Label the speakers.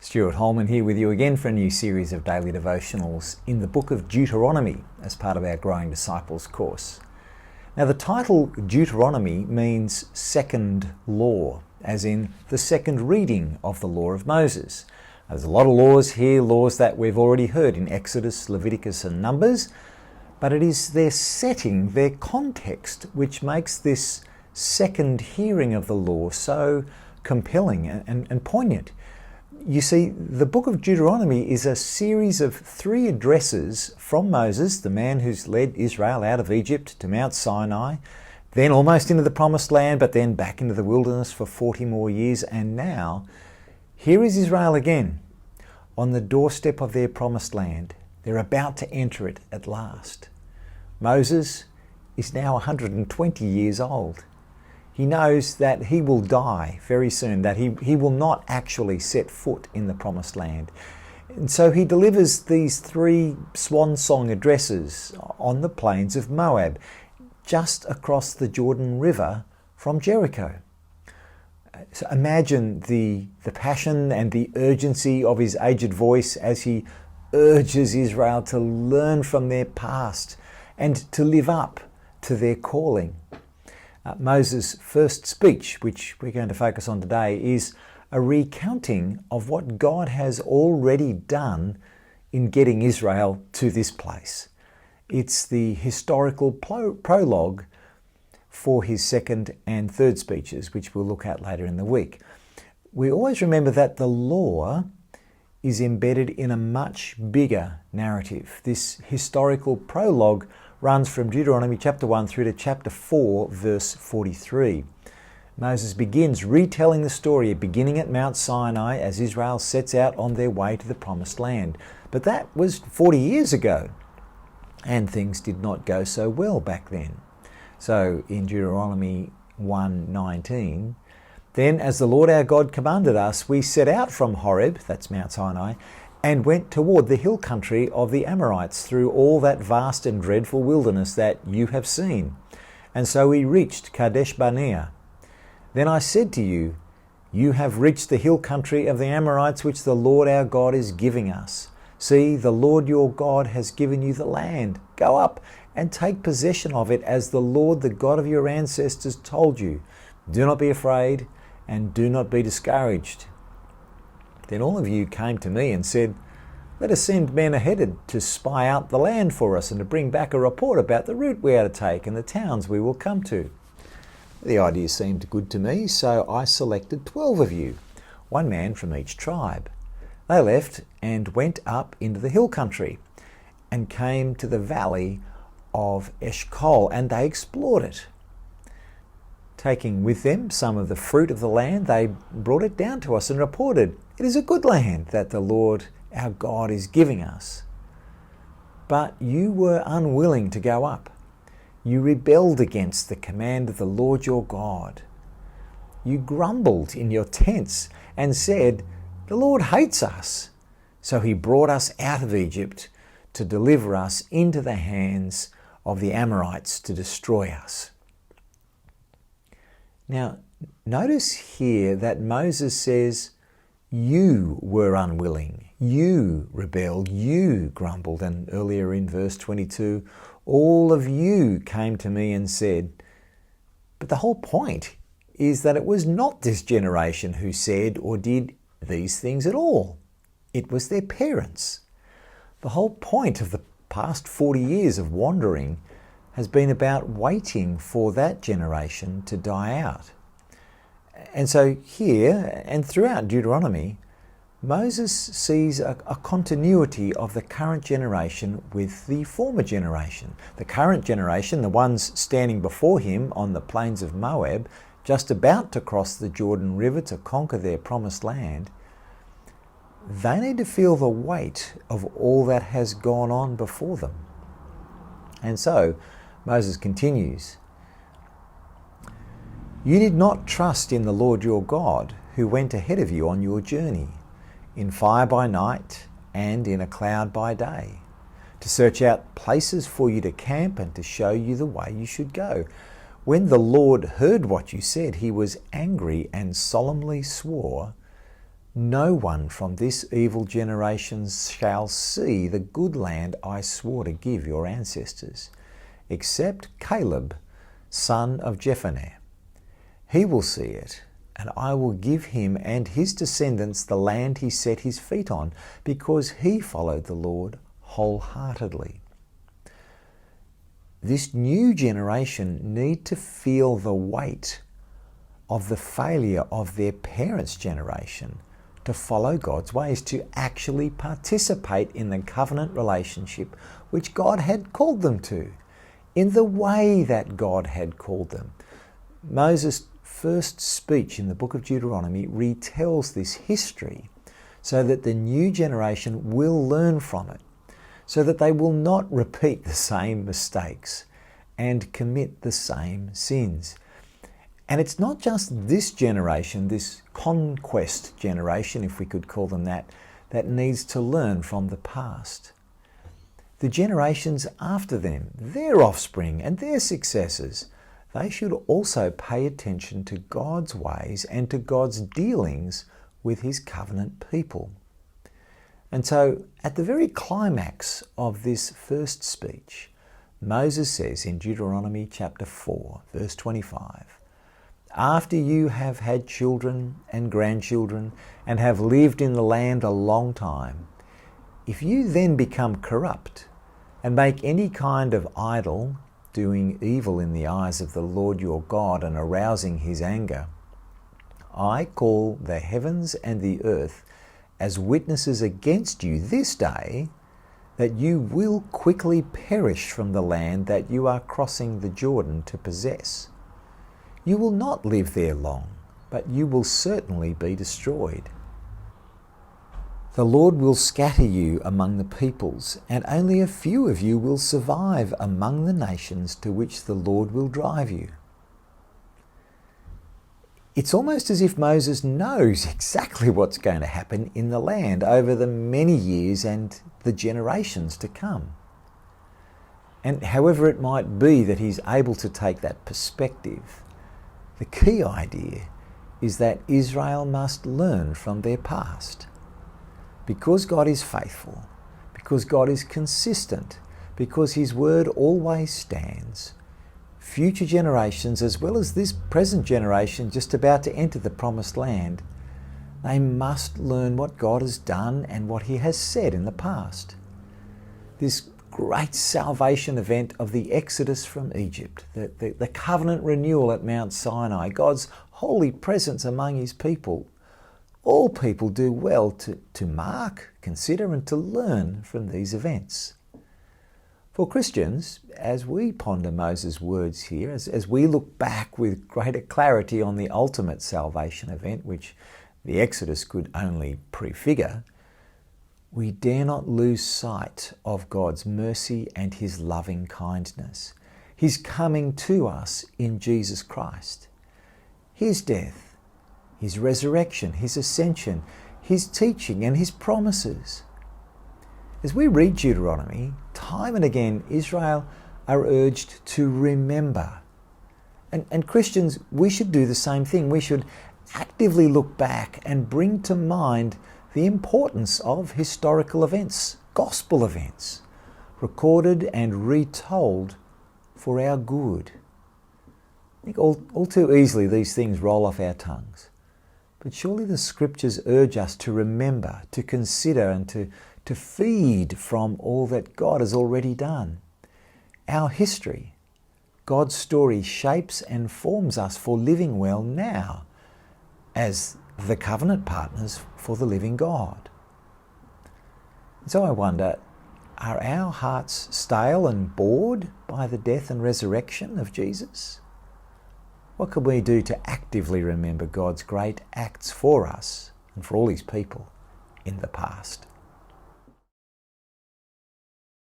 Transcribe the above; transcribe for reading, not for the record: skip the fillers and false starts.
Speaker 1: Stuart Holman here with you again for a new series of daily devotionals in the book of Deuteronomy as part of our Growing Disciples course. Now the title Deuteronomy means second law, as in the second reading of the law of Moses. There's a lot of laws here, laws that we've already heard in Exodus, Leviticus and Numbers, but it is their setting, their context, which makes this second hearing of the law so compelling and poignant. You see, the book of Deuteronomy is a series of 3 addresses from Moses, the man who's led Israel out of Egypt to Mount Sinai, then almost into the promised land, but then back into the wilderness for 40 more years. And now, here is Israel again on the doorstep of their promised land. They're about to enter it at last. Moses is now 120 years old. He knows that he will die very soon, that he will not actually set foot in the promised land. And so he delivers these 3 swan song addresses on the plains of Moab, just across the Jordan River from Jericho. So imagine the passion and the urgency of his aged voice as he urges Israel to learn from their past and to live up to their calling. Moses' first speech, which we're going to focus on today, is a recounting of what God has already done in getting Israel to this place. It's the historical prologue for his second and third speeches, which we'll look at later in the week. We always remember that the law is embedded in a much bigger narrative. This historical prologue runs from Deuteronomy chapter 1 through to chapter 4, verse 43. Moses begins retelling the story, beginning at Mount Sinai as Israel sets out on their way to the promised land. But that was 40 years ago, and things did not go so well back then. So in Deuteronomy 1:19, then as the Lord our God commanded us, we set out from Horeb, that's Mount Sinai, and went toward the hill country of the Amorites through all that vast and dreadful wilderness that you have seen. And so we reached Kadesh Barnea. Then I said to you, you have reached the hill country of the Amorites which the Lord our God is giving us. See, the Lord your God has given you the land. Go up and take possession of it as the Lord, the God of your ancestors, told you. Do not be afraid and do not be discouraged. Then all of you came to me and said, let us send men ahead to spy out the land for us and to bring back a report about the route we are to take and the towns we will come to. The idea seemed good to me, so I selected 12 of you, 1 man from each tribe. They left and went up into the hill country and came to the valley of Eshcol, and they explored it. Taking with them some of the fruit of the land, they brought it down to us and reported, it is a good land that the Lord our God is giving us. But you were unwilling to go up. You rebelled against the command of the Lord your God. You grumbled in your tents and said, the Lord hates us. So he brought us out of Egypt to deliver us into the hands of the Amorites to destroy us. Now, notice here that Moses says, you were unwilling, you rebelled, you grumbled. And earlier in verse 22, all of you came to me and said, but the whole point is that it was not this generation who said or did these things at all. It was their parents. The whole point of the past 40 years of wandering has been about waiting for that generation to die out. And so here and throughout Deuteronomy, Moses sees a continuity of the current generation with the former generation. The current generation, the ones standing before him on the plains of Moab, just about to cross the Jordan River to conquer their promised land, they need to feel the weight of all that has gone on before them. And so Moses continues, you did not trust in the Lord your God, who went ahead of you on your journey, in fire by night and in a cloud by day, to search out places for you to camp and to show you the way you should go. When the Lord heard what you said, he was angry and solemnly swore, no one from this evil generation shall see the good land I swore to give your ancestors, except Caleb, son of Jephunneh. He will see it, and I will give him and his descendants the land he set his feet on, because he followed the Lord wholeheartedly. This new generation need to feel the weight of the failure of their parents' generation to follow God's ways, to actually participate in the covenant relationship which God had called them to, in the way that God had called them. Moses' first speech in the book of Deuteronomy retells this history so that the new generation will learn from it, so that they will not repeat the same mistakes and commit the same sins. And it's not just this generation, this conquest generation, if we could call them that needs to learn from the past. The generations after them, their offspring and their successors, they should also pay attention to God's ways and to God's dealings with his covenant people. And so at the very climax of this first speech, Moses says in Deuteronomy chapter 4, verse 25, after you have had children and grandchildren and have lived in the land a long time, if you then become corrupt and make any kind of idol, doing evil in the eyes of the Lord your God and arousing his anger, I call the heavens and the earth as witnesses against you this day that you will quickly perish from the land that you are crossing the Jordan to possess. You will not live there long, but you will certainly be destroyed. The Lord will scatter you among the peoples, and only a few of you will survive among the nations to which the Lord will drive you. It's almost as if Moses knows exactly what's going to happen in the land over the many years and the generations to come. And however it might be that he's able to take that perspective, the key idea is that Israel must learn from their past. Because God is faithful, because God is consistent, because his word always stands, future generations, as well as this present generation just about to enter the promised land, they must learn what God has done and what he has said in the past. This great salvation event of the Exodus from Egypt, the covenant renewal at Mount Sinai, God's holy presence among his people, all people do well to mark, consider and to learn from these events. For Christians, as we ponder Moses' words here, as we look back with greater clarity on the ultimate salvation event, which the Exodus could only prefigure, we dare not lose sight of God's mercy and his loving kindness, his coming to us in Jesus Christ, his death, his resurrection, his ascension, his teaching and his promises. As we read Deuteronomy, time and again Israel are urged to remember. And Christians, we should do the same thing. We should actively look back and bring to mind the importance of historical events, gospel events, recorded and retold for our good. I think all too easily these things roll off our tongues. But surely the scriptures urge us to remember, to consider and to feed from all that God has already done. Our history, God's story, shapes and forms us for living well now as the covenant partners for the living God. And so I wonder, are our hearts stale and bored by the death and resurrection of Jesus? What can we do to actively remember God's great acts for us and for all his people in the past?